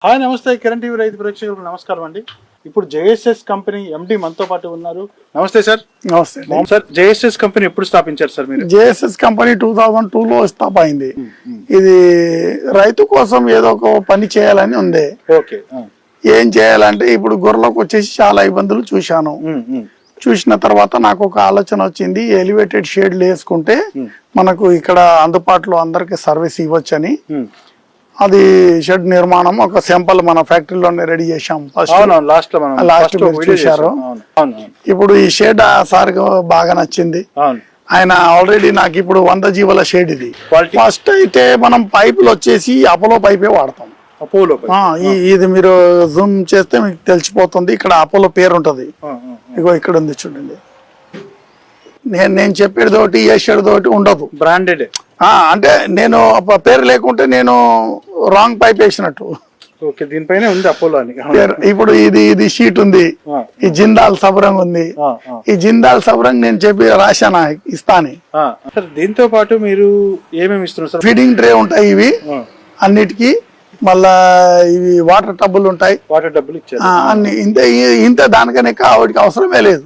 Hi నమస్తే Kiran TV రైతు ప్రేక్షకులకు నమస్కారం అండి. ఇప్పుడు జేఎస్ఎస్ కంపెనీ ఎండి మనతో పాటు ఉన్నారు. నమస్తే సార్. నమస్తే సార్, జేఎస్ఎస్ కంపెనీ ఎప్పుడు స్థాపించారు సార్ మీరు? జేఎస్ఎస్ కంపెనీ 2002లో స్థాపైంది. ఇది రైతు కోసం ఏదో ఒక పని చేయాలని ఉంది. ఓకే. ఏం చేయాలంటే ఇప్పుడు గొర్రెలకు వచ్చేసి చాలా ఇబ్బందులు చూశాను. చూసిన తర్వాత నాకు ఒక ఆలోచన వచ్చింది, ఎలివేటెడ్ షేడ్లు వేసుకుంటే మనకు ఇక్కడ అందుబాటులో అందరికి సర్వీస్ ఇవ్వచ్చని. అది షెడ్ నిర్మాణం ఒక శాంపుల్ మన ఫ్యాక్టరీలోనే రెడీ చేశాం. లాస్ట్ చూశారు. ఇప్పుడు ఈ షెడ్ సార్ బాగా నచ్చింది. ఆయన ఆల్రెడీ నాకు ఇప్పుడు 100 జీవాల షెడ్ ఇది. ఫస్ట్ అయితే మనం పైపులు వచ్చేసి అపోలో పైపే వాడతాం. ఇది మీరు జూమ్ చేస్తే మీకు తెలిసిపోతుంది. ఇక్కడ అపోలో పేరు ఉంటది. ఇగో ఇక్కడ ఉంది చూడండి. నేను చెప్పేది ఒకటి చేసేది ఒకటి ఉండదు. బ్రాండెడ్ అంటే నేను పేరు లేకుంటే నేను రాంగ్ పైప్ వేసినట్టు. ఓకే, దీనిపైన ఉంది అపోలో అని. ఇప్పుడు ఇది షీట్ ఉంది, ఈ జిందాల్ సబరంగ్ ఉంది. ఈ జిందాల్ సబరంగ్ నేను చెప్పి రాశానా ఇస్తాను. దీంతో పాటు మీరు ఏమేమి ఇస్తున్నారు? ఫీడింగ్ ట్రే ఉంటాయి ఇవి అన్నిటికీ. మళ్ళా ఇవి వాటర్ టబ్బులు ఉంటాయి. వాటర్ టబ్బులు ఇచ్చారు అన్ని. ఇంత దానికనే వాటికి అవసరమే లేదు.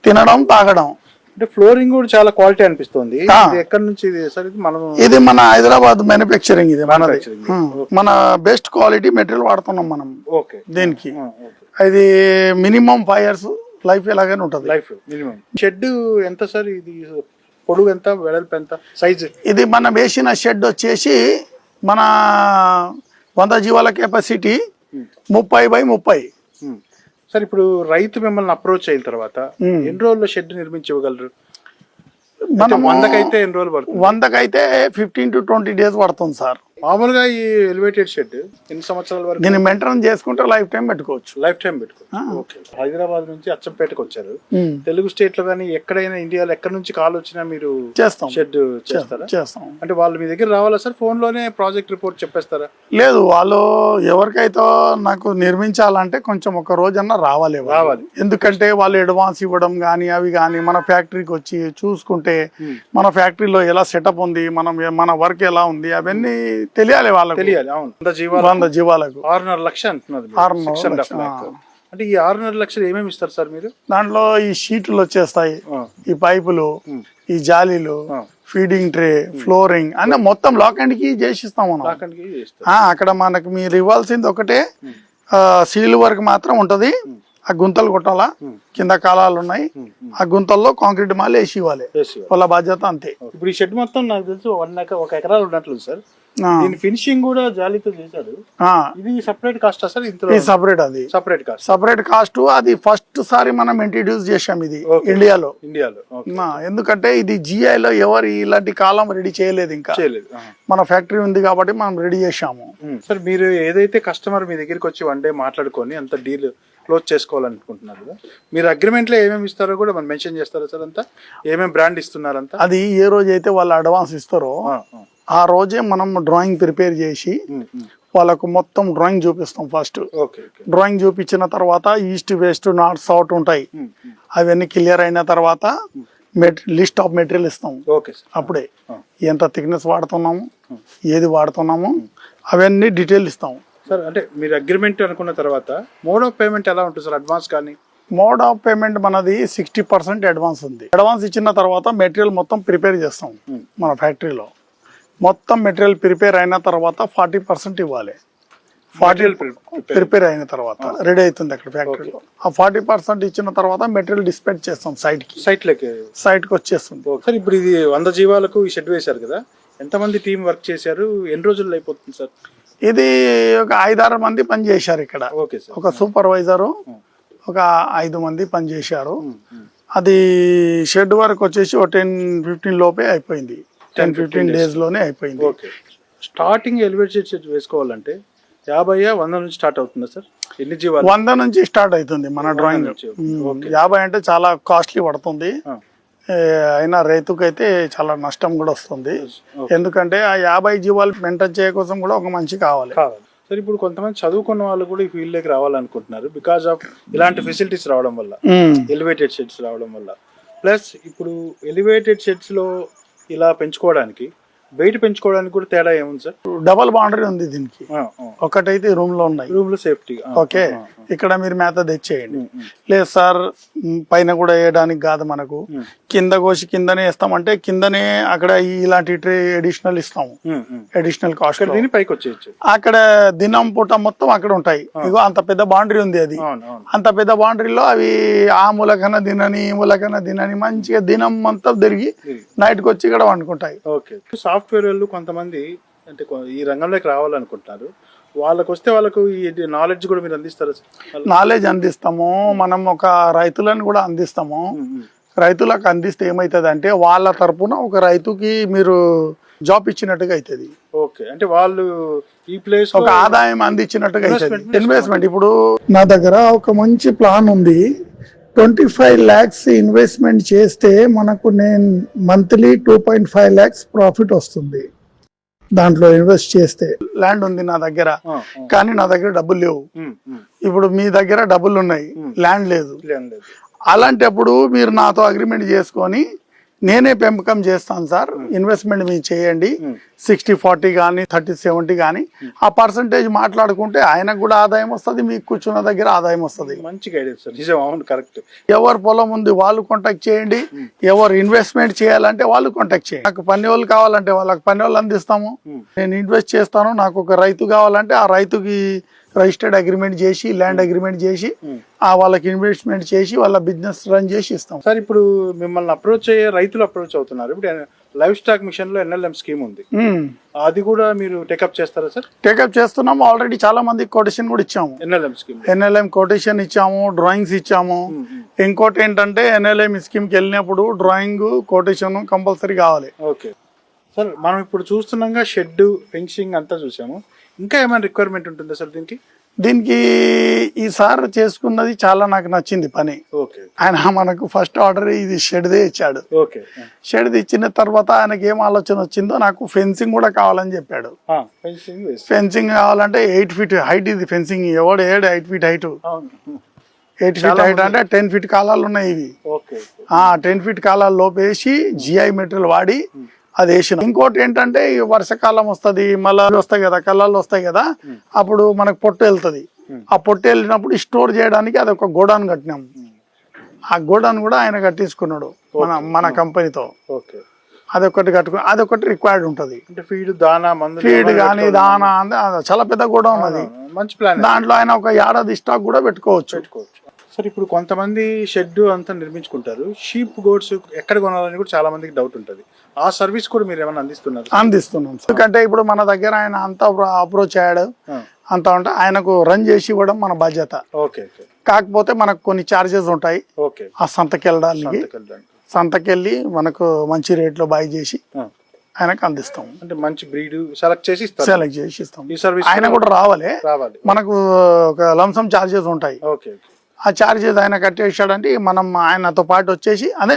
తినడం తాగడం. అంటే ఫ్లోరింగ్ కూడా చాలా క్వాలిటీ అనిపిస్తుంది. ఎక్కడి నుంచి ఇది మన హైదరాబాద్ మ్యానుఫ్యాక్చరింగ్. ఇది మన బెస్ట్ క్వాలిటీ మెటీరియల్ వాడుతున్నాం మనం దీనికి. ఇది మినిమం 5 years లైఫ్ ఎలాగైనా ఉంటుంది. Life minimum. షెడ్ ఎంత సార్? ఇది పొడుగు ఎంత, వెడల్పు ఎంత, సైజ్? ఇది మనం వేసిన షెడ్ వచ్చేసి మన 100 జీవాల కెపాసిటీ 30x30. సార్, ఇప్పుడు రైతు మిమ్మల్ని అప్రోచ్ అయిన తర్వాత ఎన్ని రోజుల్లో షెడ్ నిర్మించి ఇవ్వగలరు? మనం 100కైతే ఎన్ని రోజులు పడుతుంది? 100కైతే 15 to 20 days పడుతుంది సార్. మామూలుగా ఈ ఎలివేటెడ్ షెడ్ ఎన్ని సంవత్సరాల వరకు దీన్ని మెయింటైన్ చేసుకుంటే లైఫ్ టైం పెట్టుకోవచ్చు. లైఫ్ టైం పెట్టుకోవచ్చు. ఓకే. హైదరాబాద్ నుంచి అచ్చంపేటకు వచ్చారు. తెలుగు స్టేట్ లో కానీ ఎక్కడైనా ఇండియాలో ఎక్కడ నుంచి కాల్ వచ్చినా మీరు చేస్తాం. షెడ్ చేస్తారా? చేస్తాం. అంటే వాళ్ళు మీ దగ్గర రావాలా సార్? ఫోన్ లోనే ప్రాజెక్ట్ రిపోర్ట్ చెప్పేస్తారా? లేదు, వాళ్ళు ఎవరికైతే నాకు నిర్మించాలంటే కొంచెం ఒక రోజన్నా రావాలి. ఎందుకంటే వాళ్ళు అడ్వాన్స్ ఇవ్వడం గానీ అవి గానీ మన ఫ్యాక్టరీకి వచ్చి చూసుకుంటే మన ఫ్యాక్టరీలో ఎలా సెటప్ ఉంది, మన వర్క్ ఎలా ఉంది అవన్నీ తెలియాలి వాళ్ళకి. తెలియాలి. అవును. 100 జీవాలకు 6.5 లక్షలు అంటున్నారు. అంటే ఈ 6.5 లక్షలు ఏమేమి ఇస్తారు సార్ మీరు? దాంట్లో ఈ షీట్లు వచ్చేస్తాయి, ఈ పైపులు, ఈ జాలీలు, ఫీడింగ్ ట్రే, ఫ్లోరింగ్ అన్న మొత్తం లాక్ అండ్ కి చేసిస్తాం మనం. అక్కడ మనకు మీరు ఇవ్వాల్సింది ఒకటే, సీల్ వర్క్ మాత్రం ఉంటది. ఆ గుంతలు కొట్టాలా, కింద కాలాలు ఉన్నాయి, ఆ గుంతల్లో కాంక్రీట్ మాల్ వేసి ఇవ్వాలి. వాళ్ళ బాధ్యత అంతే. ఇప్పుడు ఈ షెడ్ మొత్తం నాకు తెలుసు 1 ఎకరాలు ఉన్నట్లు సార్. దీని ఫినిషింగ్ కూడా జాలీతో చేశారు. ఇది సెపరేట్ కాస్ట్ సార్? సెపరేట్. అది సెపరేట్ కాస్ట్. అది ఫస్ట్ సారి మనం ఇంట్రడ్యూస్ చేశాం ఇది ఇండియాలో. ఎందుకంటే ఇది GI లో ఎవరు ఇలాంటి కాలం రెడీ చేయలేదు, ఇంకా మన ఫ్యాక్టరీ ఉంది కాబట్టి మనం రెడీ చేశాము. సార్, మీరు ఏదైతే కస్టమర్ మీ దగ్గరికి వచ్చి 1 day మాట్లాడుకొని అంత డీల్ క్లోజ్ చేసుకోవాలనుకుంటున్నారు కదా, మీరు అగ్రిమెంట్ లో ఏమేమి ఇస్తారో కూడా మనం మెన్షన్ చేస్తారా సార్? అంతా ఏమేమి బ్రాండ్ ఇస్తున్నారంతా? అది ఏ రోజు అయితే వాళ్ళు అడ్వాన్స్ ఇస్తారో ఆ రోజే మనం డ్రాయింగ్ ప్రిపేర్ చేసి వాళ్ళకు మొత్తం డ్రాయింగ్ చూపిస్తాం. ఫస్ట్ డ్రాయింగ్ చూపించిన తర్వాత ఈస్ట్ వెస్ట్ నార్త్ సౌత్ ఉంటాయి, అవన్నీ క్లియర్ అయిన తర్వాత లిస్ట్ ఆఫ్ మెటీరియల్ ఇస్తాం. అప్పుడే ఎంత థిక్నెస్ వాడుతున్నాము, ఏది వాడుతున్నాము అవన్నీ డీటెయిల్ ఇస్తాం సార్. అంటే మీరు అగ్రిమెంట్ అనుకున్న తర్వాత మోడ్ ఆఫ్ పేమెంట్ ఎలా ఉంటుంది సార్? అడ్వాన్స్ కానీ మోడ్ ఆఫ్ పేమెంట్ మనది 60% అడ్వాన్స్ ఉంది. అడ్వాన్స్ ఇచ్చిన తర్వాత మెటీరియల్ మొత్తం ప్రిపేర్ చేస్తాం మన ఫ్యాక్టరీలో. మొత్తం మెటీరియల్ ప్రిపేర్ అయిన తర్వాత 40% ఇవ్వాలి. 40 ప్రిపేర్ అయిన తర్వాత రెడీ అవుతుంది అక్కడ ఫ్యాక్టరీలో. ఆ 40% ఇచ్చిన తర్వాత మెటీరియల్ డిస్పాచ్ చేస్తాం సైట్ కి వచ్చేస్తుంది. సార్, ఇప్పుడు ఇది 100 జీవాలకు ఈ షెడ్ వేశారు కదా, ఎంతమంది టీం వర్క్ చేశారు, ఎన్ని రోజుల్లో అయిపోతుంది సార్? ఇది ఒక 5-6 మంది పని చేశారు ఇక్కడ. ఒక సూపర్వైజరు, ఒక 5 మంది పని చేశారు. అది షెడ్ వర్క్ వచ్చేసి 10-15 లోపే అయిపోయింది. 10-15 days లోనే అయిపోయింది. స్టార్టింగ్ ఎలివేటెడ్ షెడ్ వేసుకోవాలంటే 50-100 నుంచి స్టార్ట్ అవుతుందా సార్? ఎన్ని జీవాలు? 100 నుంచి స్టార్ట్ అవుతుంది మన డ్రాయింగ్. 50 అంటే చాలా కాస్ట్లీ పడుతుంది. అయినా రైతుకైతే చాలా నష్టం కూడా వస్తుంది. ఎందుకంటే ఆ 50 జీవాలు మెయింటైన్ చేయ కోసం కూడా ఒక మనిషి కావాలి. సార్, ఇప్పుడు కొంతమంది చదువుకున్న వాళ్ళు కూడా ఈ ఫీల్డ్ లోకి రావాలనుకుంటున్నారు బికాస్ ఆఫ్ ఇలాంటి ఫెసిలిటీస్ రావడం వల్ల, ఎలివేటెడ్ షెడ్స్ రావడం వల్ల. ప్లస్ ఇప్పుడు ఎలివేటెడ్ షెడ్స్ లో ఇలా పెంచుకోవడానికి బయట పెంచుకోవడానికి కూడా తేడా ఏముంది సార్? డబల్ బౌండరీ ఉంది దీనికి. ఒకటైతే రూమ్ లో ఉన్నాయి, రూమ్ లో సేఫ్టీ. ఓకే, ఇక్కడ మీరు మేత తెచ్చేయండి. లేదు సార్ పైన కూడా వేయడానికి కాదు మనకు, కింద కోసి కిందనే ఇస్తామంటే కిందనే అక్కడ ఇలాంటి ట్రే అడిషనల్ ఇస్తాము, అడిషనల్ కాస్ట్. పైకి వచ్చేయచ్చు. అక్కడ దినం పూట మొత్తం అక్కడ ఉంటాయి. ఇగో అంత పెద్ద బౌండరీ ఉంది అది. అంత పెద్ద బౌండరీలో అవి ఆ మూలకన్నా తినని ఈ మూలకన్నా తినని మంచిగా దినం అంతా తిరిగి నైట్కి వచ్చి ఇక్కడ వండుకుంటాయి. ఓకే. సాఫ్ట్వేర్ వాళ్ళు కొంతమంది అంటే ఈ రంగంలోకి రావాలనుకుంటున్నారు, వాళ్ళకి వస్తే వాళ్ళకు ఈ నాలెడ్జ్ కూడా మీరు అందిస్తారా? నాలెడ్జ్ అందిస్తాము, మనం ఒక రైతులను కూడా అందిస్తాము. రైతులకు అందిస్తే ఏమైతుంది అంటే వాళ్ళ తరపున ఒక రైతుకి మీరు జాబ్ ఇచ్చినట్టుగా అవుతుంది. ఓకే, అంటే వాళ్ళు ఈ ప్లేస్ ఒక ఆదాయం అందించినట్టుగా అవుతుంది. ఇన్వెస్ట్మెంట్ ఇప్పుడు నా దగ్గర ఒక మంచి ప్లాన్ ఉంది. 25 lakhs ఇన్వెస్ట్మెంట్ చేస్తే మనకు నేను మంత్లీ 2.5 lakhs ప్రాఫిట్ వస్తుంది. దాంట్లో ఇన్వెస్ట్ చేస్తే ల్యాండ్ ఉంది నా దగ్గర, కానీ నా దగ్గర డబ్బులు లేవు. ఇప్పుడు మీ దగ్గర డబ్బులు ఉన్నాయి, ల్యాండ్ లేదు. అలాంటప్పుడు మీరు నాతో అగ్రిమెంట్ చేసుకొని నేనే పెంపకం చేస్తాను సార్, ఇన్వెస్ట్మెంట్ మీరు చేయండి, 60-40 కానీ 30-70 కానీ ఆ పర్సంటేజ్ మాట్లాడుకుంటే ఆయనకు కూడా ఆదాయం వస్తుంది, మీకు కూర్చున్న దగ్గర ఆదాయం వస్తుంది. మంచి గైడెన్స్ సార్, నిజం, అవును, కరెక్ట్. ఎవరు పొలం ఉంది వాళ్ళు కాంటాక్ట్ చేయండి, ఎవరు ఇన్వెస్ట్మెంట్ చేయాలంటే వాళ్ళు కాంటాక్ట్ చేయండి. నాకు పని వాళ్ళు కావాలంటే వాళ్ళకి పని వాళ్ళు అందిస్తాము. నేను ఇన్వెస్ట్ చేస్తాను, నాకు ఒక రైతు కావాలంటే ఆ రైతుకి రిజిస్టర్డ్ అగ్రిమెంట్ చేసి ల్యాండ్ అగ్రిమెంట్ చేసి వాళ్ళకి ఇన్వెస్ట్మెంట్ చేసి వాళ్ళ బిజినెస్ రన్ చేసి ఇస్తాం. సార్ ఇప్పుడు మిమ్మల్ని అప్రోచ్ అయ్యే రైతులు అప్రోచ్ అవుతున్నారు. ఇప్పుడు లైవ్ స్టాక్ మిషన్ లో NLM స్కీమ్ ఉంది, అది కూడా మీరు టేకప్ చేస్తారా సార్? టేకప్ చేస్తున్నాము, ఆల్రెడీ చాలా మంది కొటేషన్ కూడా ఇచ్చాము. NLM కొటేషన్ ఇచ్చాము, డ్రాయింగ్స్ ఇచ్చాము. ఇంకోటి ఏంటంటే NLM స్కీమ్కి వెళ్ళినప్పుడు డ్రాయింగ్ కొటేషన్ కంపల్సరీ కావాలి. ఓకే సార్, మనం ఇప్పుడు చూస్తున్నాగా షెడ్ ఫెన్సింగ్ అంతా చూసాము, ఇంకా ఏమైనా రిక్వైర్మెంట్ ఉంటుందా సార్ దీనికి? దీనికి ఈసారి చేసుకున్నది చాలా నాకు నచ్చింది పని. ఆయన మనకు ఫస్ట్ ఆర్డర్ ఇది షెడ్దే ఇచ్చాడు. షెడ్ ఇచ్చిన తర్వాత ఆయనకి ఏం ఆలోచన వచ్చిందో, నాకు ఫెన్సింగ్ కూడా కావాలని చెప్పాడు. ఫెన్సింగ్ కావాలంటే 8 feet హైట్, ఇది ఫెన్సింగ్ ఎవడు 8 feet హైట్, 8 feet హైట్ అంటే 10 feet కాలాలు ఉన్నాయి ఇవి. 10 feet కాలాలు లోపేసి GI మెటీరియల్ వాడి అది వేసిన. ఇంకోటి ఏంటంటే వర్షాకాలం వస్తుంది, మళ్ళీ వస్తాయి కదా, కళ్ళాలు వస్తాయి కదా, అప్పుడు మనకు పొట్టు వెళ్తుంది. ఆ పొట్టు వెళ్ళినప్పుడు స్టోర్ చేయడానికి అది ఒక గోడౌన్ కట్టినాం. ఆ గోడౌన్ కూడా ఆయన కట్టించుకున్నాడు మన కంపెనీతో. అదొకటి కట్టుకుని అదొకటి రిక్వైర్డ్ ఉంటుంది. ఫీడ్ కానీ దానా చాలా పెద్ద గోడౌన్ అది. మంచి ప్లాన్. దాంట్లో ఆయన ఒక ఏడాది స్టాక్ కూడా పెట్టుకోవచ్చు. సార్ ఇప్పుడు కొంతమంది షెడ్ అంతా నిర్మించుకుంటారు, షీప్ గోడ్స్ ఎక్కడ కొనాలని కూడా చాలా మందికి డౌట్ ఉంటుంది. ఆ సర్వీస్ కూడా మీరు ఏమైనా అందిస్తున్నారు? అందిస్తున్నాం. ఎందుకంటే ఇప్పుడు మన దగ్గర ఆయన అంతా అప్రోచ్ అయ్యాడు, అంతా ఉంటే ఆయనకు రన్ చేసి ఇవ్వడం మన బాధ్యత. కాకపోతే మనకు కొన్ని చార్జెస్ ఉంటాయి. ఆ సంతకెళ్ళడానికి, సంతకెళ్ళి మనకు మంచి రేట్ లో బై చేసి ఆయనకు అందిస్తాం. అంటే మంచి బ్రీడ్ సెలెక్ట్ చేసి ఇస్తాం. ఈ సర్వీస్ ఆయన కూడా రావాలి. మనకు ఒక లంసమ్ చార్జెస్ ఉంటాయి. ఆ చార్జెస్ ఆయన కట్టేసాడంటే మనం ఆయనతో పాటు వచ్చేసి అదే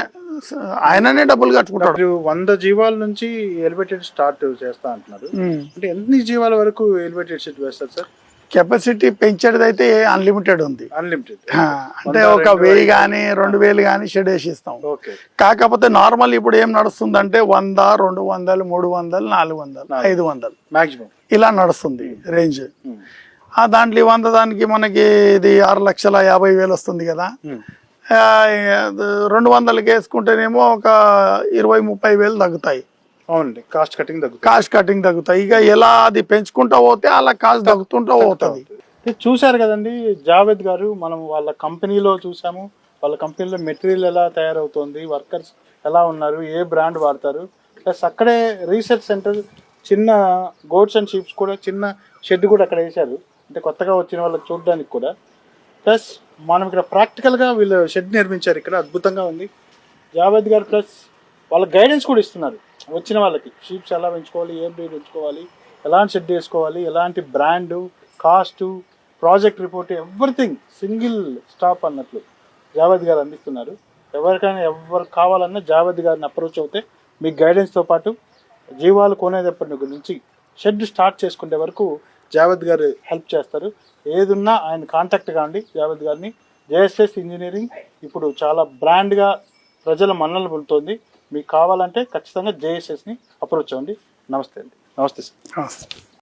ఆయననే డబ్బులు కట్టుకుంటాడు. 100 జీవాల నుంచి ఎలివేటెడ్ స్టార్ట్ చేస్తా అంటున్నారు. అంటే ఎన్ని జీవాల వరకు ఎలివేటెడ్ షెడ్ వేస్తారు సార్? కెపాసిటీ పెంచేది అయితే అన్లిమిటెడ్ ఉంది. అంటే ఒక 1000 కానీ 2000 కానీ షెడ్ వేసి ఇస్తాం. కాకపోతే నార్మల్ ఇప్పుడు ఏం నడుస్తుందంటే 100, 200, 300, 400, 500 మాక్సిమం ఇలా నడుస్తుంది రేంజ్. దాంట్లో 100 దానికి మనకి ఇది 6,50,000 వస్తుంది కదా. 200కి వేసుకుంటేనేమో ఒక 20-30,000 తగ్గుతాయి. అవునండి, కాస్ట్ కటింగ్ తగ్గుతాయి. ఇక ఎలా అది పెంచుకుంటా పోతే అలా కాస్ట్ తగ్గుతుంటా పోతుంది. చూసారు కదండి జావేద్ గారు, మనం వాళ్ళ కంపెనీలో చూసాము, వాళ్ళ కంపెనీలో మెటీరియల్ ఎలా తయారవుతుంది, వర్కర్స్ ఎలా ఉన్నారు, ఏ బ్రాండ్ వాడతారు, ప్లస్ అక్కడే రీసెర్చ్ సెంటర్, చిన్న గోడ్స్ అండ్ షీప్స్ కూడా చిన్న షెడ్ కూడా అక్కడ వేశారు. అంటే కొత్తగా వచ్చిన వాళ్ళకి చూడడానికి కూడా. ప్లస్ మనం ఇక్కడ ప్రాక్టికల్గా వీళ్ళు షెడ్ నిర్మించారు, ఇక్కడ అద్భుతంగా ఉంది జావేద్ గారు. ప్లస్ వాళ్ళ గైడెన్స్ కూడా ఇస్తున్నారు వచ్చిన వాళ్ళకి, షీప్స్ ఎలా పెంచుకోవాలి, ఏం బ్రీడ్ పెంచుకోవాలి, ఎలాంటి షెడ్ వేసుకోవాలి, ఎలాంటి brand, cost, project report, everything single stop అన్నట్లు జావేద్ గారు అందిస్తున్నారు. ఎవరికైనా ఎవరు కావాలన్నా జావేద్ గారిని అప్రోచ్ అవుతే మీకు గైడెన్స్తో పాటు జీవాలు కొనేటప్పటి నుంచి షెడ్ స్టార్ట్ చేసుకునే వరకు జావేద్ గారు హెల్ప్ చేస్తారు. ఏదున్నా ఆయన కాంటాక్ట్ కాండి జావేద్ గారిని. JSS ఇంజనీరింగ్ ఇప్పుడు చాలా బ్రాండ్గా ప్రజల మన్ననలు పొందుతోంది. మీకు కావాలంటే ఖచ్చితంగా JSSని అప్రోచ్ అవ్వండి. నమస్తే అండి. నమస్తే సార్. నమస్తే.